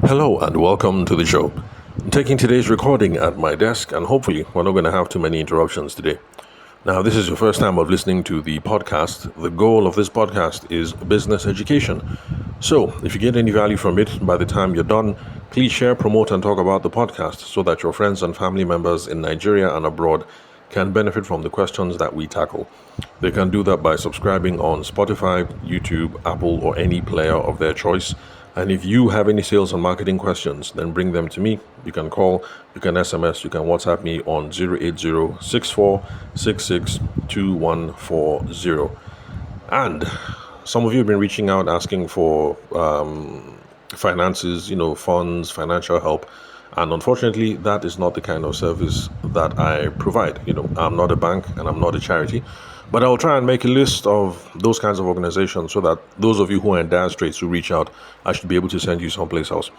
Hello and welcome to the show. I'm taking today's recording at my desk, and hopefully we're not going to have too many interruptions today. Now, this is your first time of listening to the podcast. The goal of this podcast is business education. So, if you get any value from it by the time you're done, please share, promote, and talk about the podcast so that your friends and family members in Nigeria and abroad can benefit from the questions that we tackle. They can do that by subscribing on Spotify, YouTube, Apple, or any player of their choice. And if you have any sales and marketing questions, then bring them to me. You can call, you can SMS, you can WhatsApp me on 080-6466-2140. And some of you have been reaching out asking for finances, funds, financial help. And unfortunately, that is not the kind of service that I provide. I'm not a bank and I'm not a charity. But I'll try and make a list of those kinds of organizations so that those of you who are in dire straits who reach out, I should be able to send you someplace else.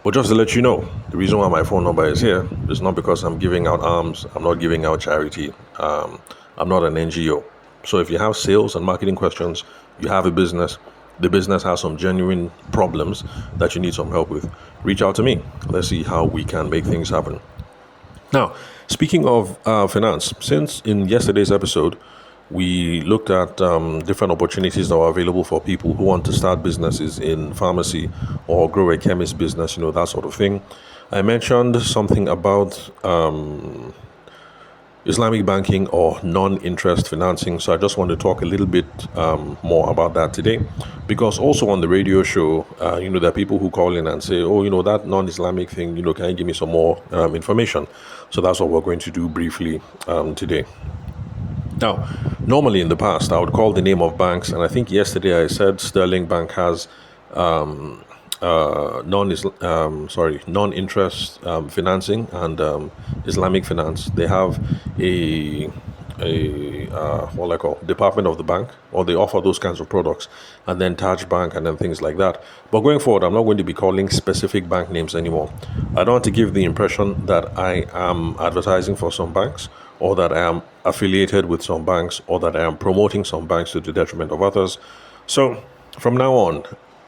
But just to let you know, the reason why my phone number is here is not because I'm giving out alms, I'm not giving out charity, I'm not an NGO. So if you have sales and marketing questions, you have a business, the business has some genuine problems that you need some help with, reach out to me. Let's see how we can make things happen. Now, speaking of finance, since in yesterday's episode, we looked at different opportunities that are available for people who want to start businesses in pharmacy or grow a chemist business, that sort of thing. I mentioned something about Islamic banking or non-interest financing. So I just want to talk a little bit more about that today, because also on the radio show, there are people who call in and say, that non-Islamic thing, can you give me some more information? So that's what we're going to do briefly today. Now, normally in the past, I would call the name of banks, and I think yesterday I said Sterling Bank has non-interest financing and Islamic finance. They have a department of the bank, or they offer those kinds of products, and then Taj Bank and then things like that. But going forward, I'm not going to be calling specific bank names anymore. I don't want to give the impression that I am advertising for some banks, or that I am affiliated with some banks, or that I am promoting some banks to the detriment of others. So from now on,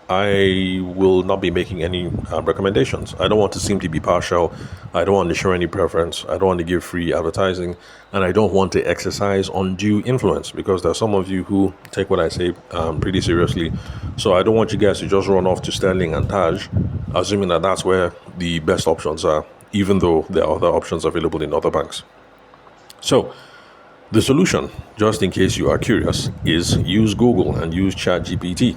I will not be making any recommendations. I don't want to seem to be partial. I don't want to show any preference. I don't want to give free advertising. And I don't want to exercise undue influence, because there are some of you who take what I say pretty seriously. So I don't want you guys to just run off to Sterling and Taj, assuming that that's where the best options are, even though there are other options available in other banks. So the solution, just in case you are curious, is use Google and use ChatGPT.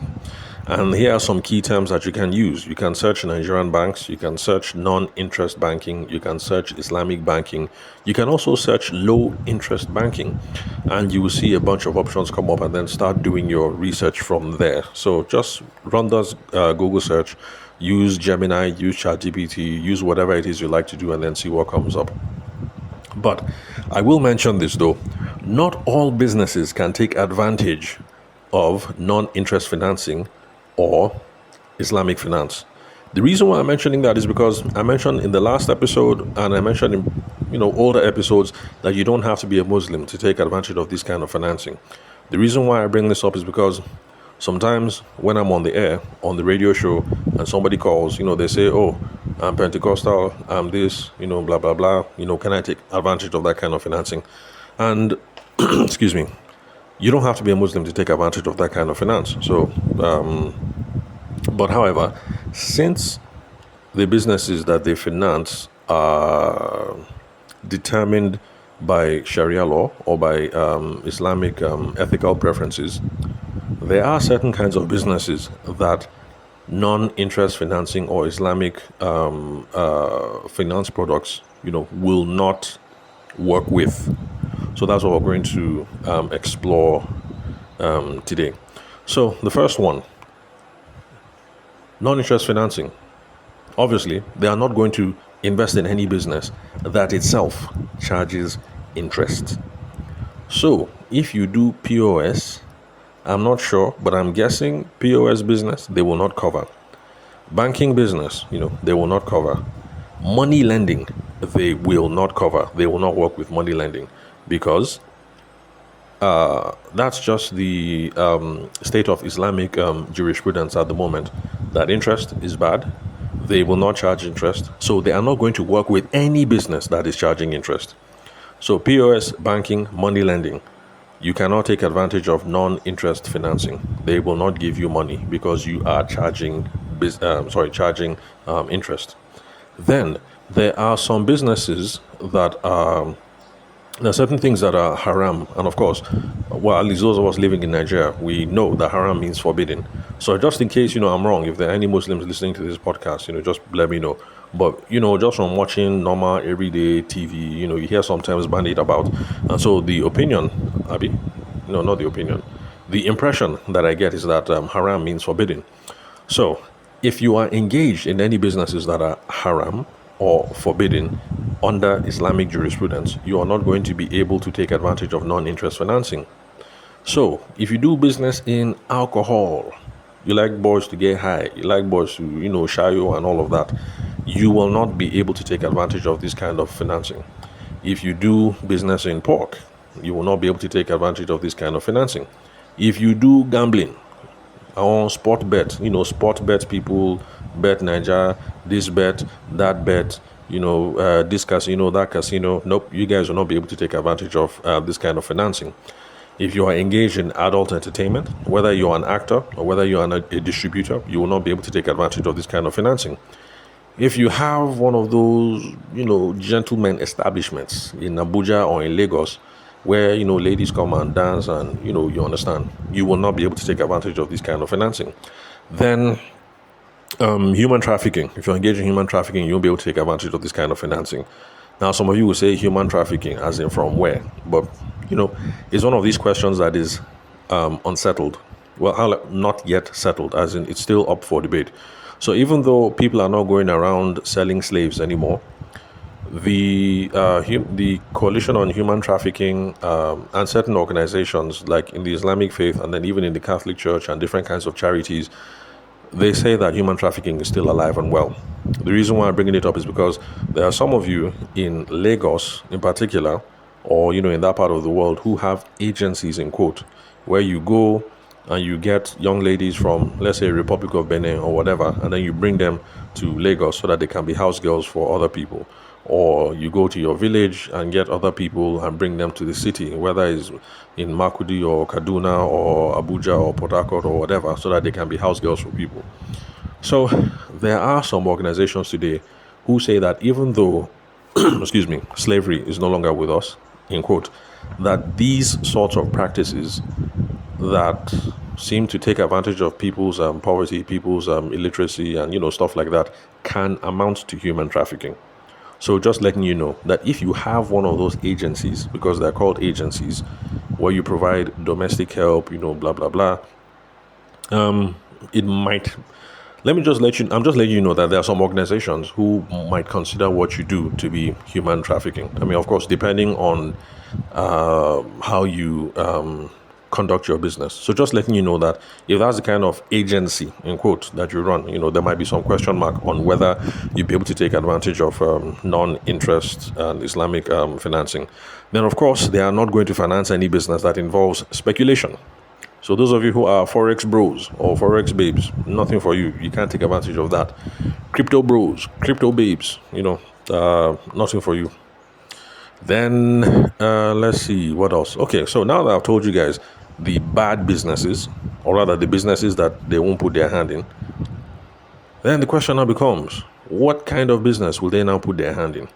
And here are some key terms that you can use. You can search Nigerian banks, you can search non-interest banking, you can search Islamic banking, you can also search low-interest banking, and you will see a bunch of options come up, and then start doing your research from there. So just run this Google search, use Gemini, use ChatGPT, use whatever it is you like to do, and then see what comes up. But I will mention this though, not all businesses can take advantage of non-interest financing or Islamic finance. The reason why I'm mentioning that is because I mentioned in the last episode, and I mentioned in older episodes, that you don't have to be a Muslim to take advantage of this kind of financing. The reason why I bring this up is because sometimes when I'm on the air, on the radio show, and somebody calls, they say, I'm Pentecostal, I'm this, blah, blah, blah, can I take advantage of that kind of financing? And, excuse me, you don't have to be a Muslim to take advantage of that kind of finance. So, but however, since the businesses that they finance are determined by Sharia law or by Islamic ethical preferences, there are certain kinds of businesses that non-interest financing or Islamic finance products, will not work with. So that's what we're going to explore today. So the first one, non-interest financing. Obviously, they are not going to invest in any business that itself charges interest. So if you do POS, I'm not sure, but I'm guessing POS business, they will not cover. Banking business, they will not cover. Money lending, they will not cover. They will not work with money lending, because that's just the state of Islamic jurisprudence at the moment, that interest is bad, They will not charge interest. So they are not going to work with any business that is charging interest. So POS, banking, money lending, you cannot take advantage of non-interest financing. They will not give you money because you are charging interest. Then there are some businesses that are there are certain things that are haram, and of course, well, at least those of us living in Nigeria, we know that haram means forbidden. So, just in case I'm wrong, if there are any Muslims listening to this podcast, just let me know. But just from watching normal everyday TV, you hear sometimes bandied about, and so the opinion, Abi, no, not the opinion, the impression that I get is that haram means forbidden. So, if you are engaged in any businesses that are haram or forbidden under Islamic jurisprudence, you are not going to be able to take advantage of non-interest financing. So, if you do business in alcohol, you like boys to get high, you like boys to, shayo and all of that, you will not be able to take advantage of this kind of financing. If you do business in pork, you will not be able to take advantage of this kind of financing. If you do gambling, on sport bet, sport bet people bet Nigeria, this bet, that bet, this casino, that casino. Nope, you guys will not be able to take advantage of this kind of financing. If you are engaged in adult entertainment, whether you're an actor or whether you're a distributor, you will not be able to take advantage of this kind of financing. If you have one of those, gentlemen establishments in Abuja or in Lagos, where ladies come and dance and you understand, you will not be able to take advantage of this kind of financing. Then human trafficking, if you're engaged in human trafficking, you won't be able to take advantage of this kind of financing. Now some of you will say human trafficking as in from where, but it's one of these questions that is unsettled, well, not yet settled, as in it's still up for debate. So even though people are not going around selling slaves anymore, the Coalition on Human Trafficking and certain organizations like in the Islamic faith and then even in the Catholic Church and different kinds of charities, they say that human trafficking is still alive and well. The reason why I'm bringing it up is because there are some of you in Lagos in particular, or in that part of the world, who have agencies in quote, where you go and you get young ladies from, let's say, Republic of Benin or whatever, and then you bring them to Lagos so that they can be house girls for other people. Or you go to your village and get other people and bring them to the city, whether it's in Makudi or Kaduna or Abuja or Port Harcourt or whatever, so that they can be house girls for people. So there are some organizations today who say that even though, slavery is no longer with us, in quote, that these sorts of practices that seem to take advantage of people's poverty, people's illiteracy, and stuff like that, can amount to human trafficking. So just letting you know that if you have one of those agencies, because they're called agencies, where you provide domestic help, blah blah blah, it might. I'm just letting you know that there are some organizations who might consider what you do to be human trafficking. I mean, of course, depending on how you conduct your business. So just letting you know that if that's the kind of agency, in quote, that you run, there might be some question mark on whether you'll be able to take advantage of non-interest and Islamic financing. Then, of course, they are not going to finance any business that involves speculation. So those of you who are Forex bros or Forex babes, nothing for you. You can't take advantage of that. Crypto bros, crypto babes, nothing for you. Then, let's see, what else? Okay, so now that I've told you guys the bad businesses, or rather the businesses that they won't put their hand in, then the question now becomes, what kind of business will they now put their hand in?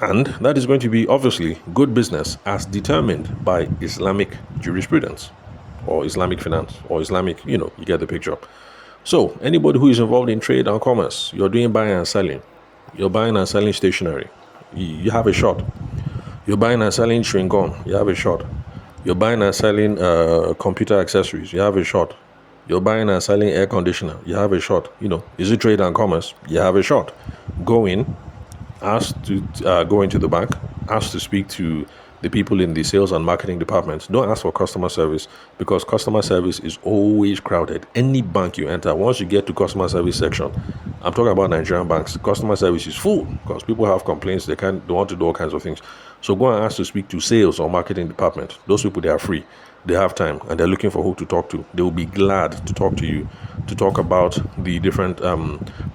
And that is going to be, obviously, good business as determined by Islamic jurisprudence, or Islamic finance, or Islamic, you get the picture. So, anybody who is involved in trade and commerce, you're doing buying and selling, you're buying and selling stationery, you have a shot. You're buying and selling chewing gum, you have a shot. You're buying and selling computer accessories, you have a shot. You're buying and selling air conditioner, you have a shot. Is it trade and commerce? You have a shot. Go in, ask to go into the bank, ask to speak to the people in the sales and marketing departments. Don't ask for customer service, because customer service is always crowded. Any bank you enter, once you get to customer service section, I'm talking about Nigerian banks, customer service is full because people have complaints, they want to do all kinds of things. So go and ask to speak to sales or marketing department. Those people, they are free. they have time and they're looking for who to talk to, they will be glad to talk to you to talk about the different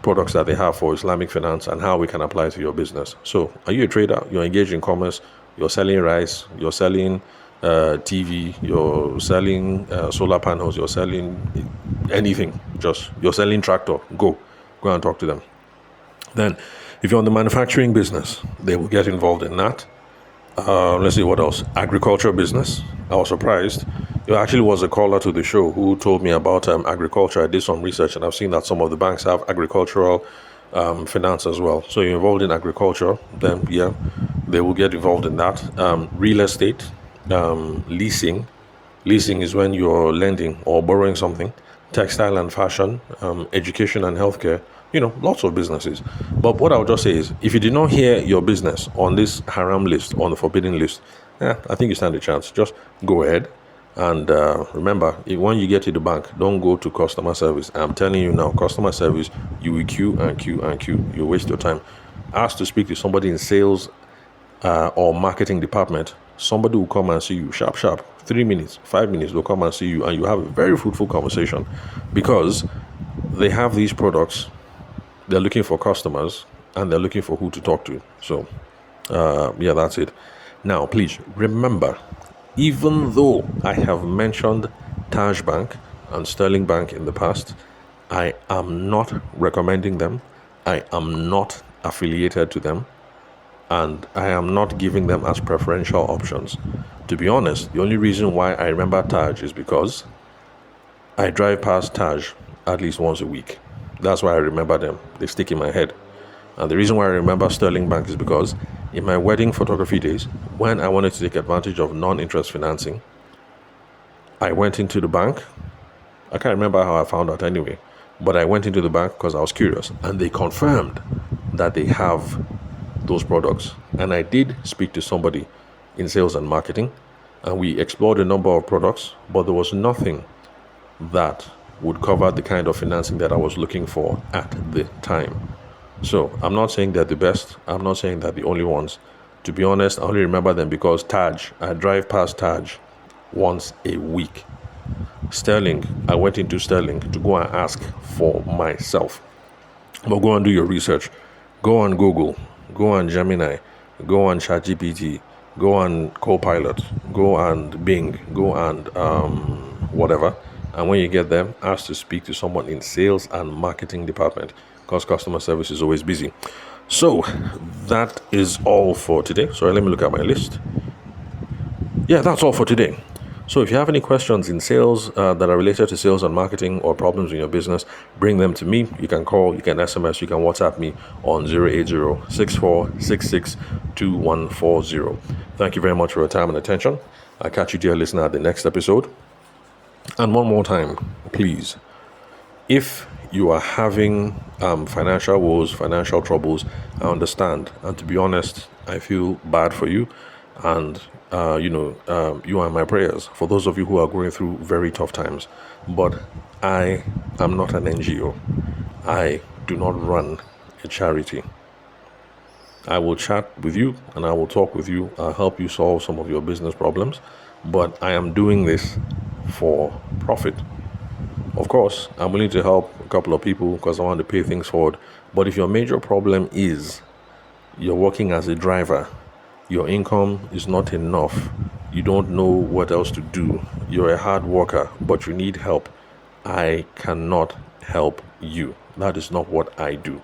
products that they have for Islamic finance and how we can apply it to your business. So, are you a trader? You're engaged in commerce, you're selling rice, you're selling TV, you're selling solar panels, you're selling anything, just you're selling tractor, go and talk to them. Then, if you're on the manufacturing business, they will get involved in that. Let's see what else. Agriculture business. I was surprised. There actually was a caller to the show who told me about agriculture. I did some research and I've seen that some of the banks have agricultural finance as well. So you're involved in agriculture, then yeah, they will get involved in that. Real estate, leasing. Leasing is when you're lending or borrowing something. Textile and fashion, education and healthcare. Lots of businesses. But what I would just say is, if you did not hear your business on this haram list, on the forbidden list, I think you stand a chance. Just go ahead. And remember, when you get to the bank, don't go to customer service. I'm telling you now, customer service, you will queue and queue and queue. You waste your time. Ask to speak to somebody in sales or marketing department. Somebody will come and see you, sharp, 3 minutes, 5 minutes, they'll come and see you, and you have a very fruitful conversation because they have these products. They're looking for customers and they're looking for who to talk to. So, that's it. Now, please remember, even though I have mentioned Taj Bank and Sterling Bank in the past, I am not recommending them. I am not affiliated to them. And I am not giving them as preferential options. To be honest, the only reason why I remember Taj is because I drive past Taj at least once a week. That's why I remember them. They stick in my head. And the reason why I remember Sterling Bank is because in my wedding photography days, when I wanted to take advantage of non-interest financing, I went into the bank. I can't remember how I found out anyway, but I went into the bank because I was curious, and they confirmed that they have those products. And I did speak to somebody in sales and marketing, and we explored a number of products, but there was nothing that would cover the kind of financing that I was looking for at the time. So I'm not saying they're the best. I'm not saying they're the only ones. To be honest, I only remember them because I drive past Taj once a week. Sterling, I went into Sterling to go and ask for myself. But go and do your research. Go on Google. Go on Gemini. Go on ChatGPT. Go on Copilot. Go on Bing. Go on whatever. And when you get them, ask to speak to someone in sales and marketing department because customer service is always busy. So that is all for today. Sorry, let me look at my list. Yeah, that's all for today. So if you have any questions in sales that are related to sales and marketing or problems in your business, bring them to me. You can call, you can SMS, you can WhatsApp me on 080-6466-2140. Thank you very much for your time and attention. I'll catch you, dear listener, at the next episode. And one more time, please, if you are having financial woes, financial troubles, I understand. And to be honest, I feel bad for you. And, you are in my prayers for those of you who are going through very tough times. But I am not an NGO. I do not run a charity. I will chat with you and I will talk with you. I'll help you solve some of your business problems. But I am doing this for profit. Of course, I'm willing to help a couple of people because I want to pay things forward. But if your major problem is you're working as a driver, your income is not enough, you don't know what else to do, you're a hard worker, but you need help, I cannot help you. That is not what I do.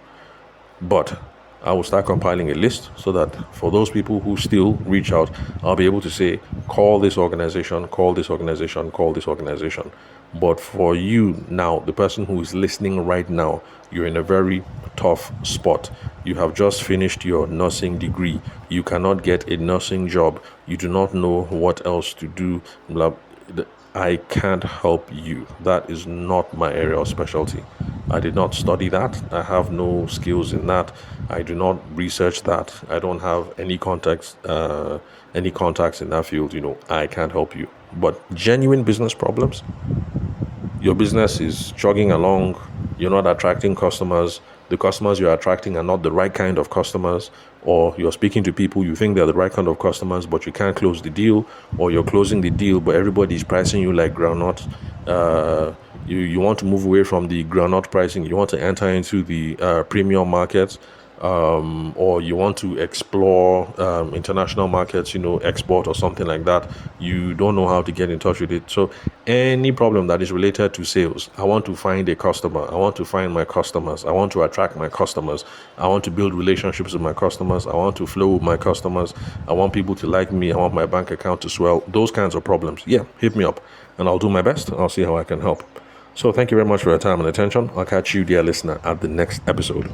But I will start compiling a list so that for those people who still reach out, I'll be able to say, call this organization, call this organization, call this organization. But for you now, the person who is listening right now, you're in a very tough spot. You have just finished your nursing degree. You cannot get a nursing job. You do not know what else to do. I can't help you. That is not my area of specialty. I did not study that. I have no skills in that. I do not research that. I don't have any contacts in that field. I can't help you. But genuine business problems, your business is chugging along, you're not attracting customers, the customers you're attracting are not the right kind of customers, or you're speaking to people you think they're the right kind of customers, but you can't close the deal, or you're closing the deal, but everybody's pricing you like groundnut. You want to move away from the groundnut pricing. You want to enter into the premium markets, or you want to explore international markets, export or something like that. You don't know how to get in touch with it. So any problem that is related to sales, I want to find a customer. I want to find my customers. I want to attract my customers. I want to build relationships with my customers. I want to flow with my customers. I want people to like me. I want my bank account to swell. Those kinds of problems. Yeah, hit me up and I'll do my best. I'll see how I can help. So thank you very much for your time and attention. I'll catch you, dear listener, at the next episode.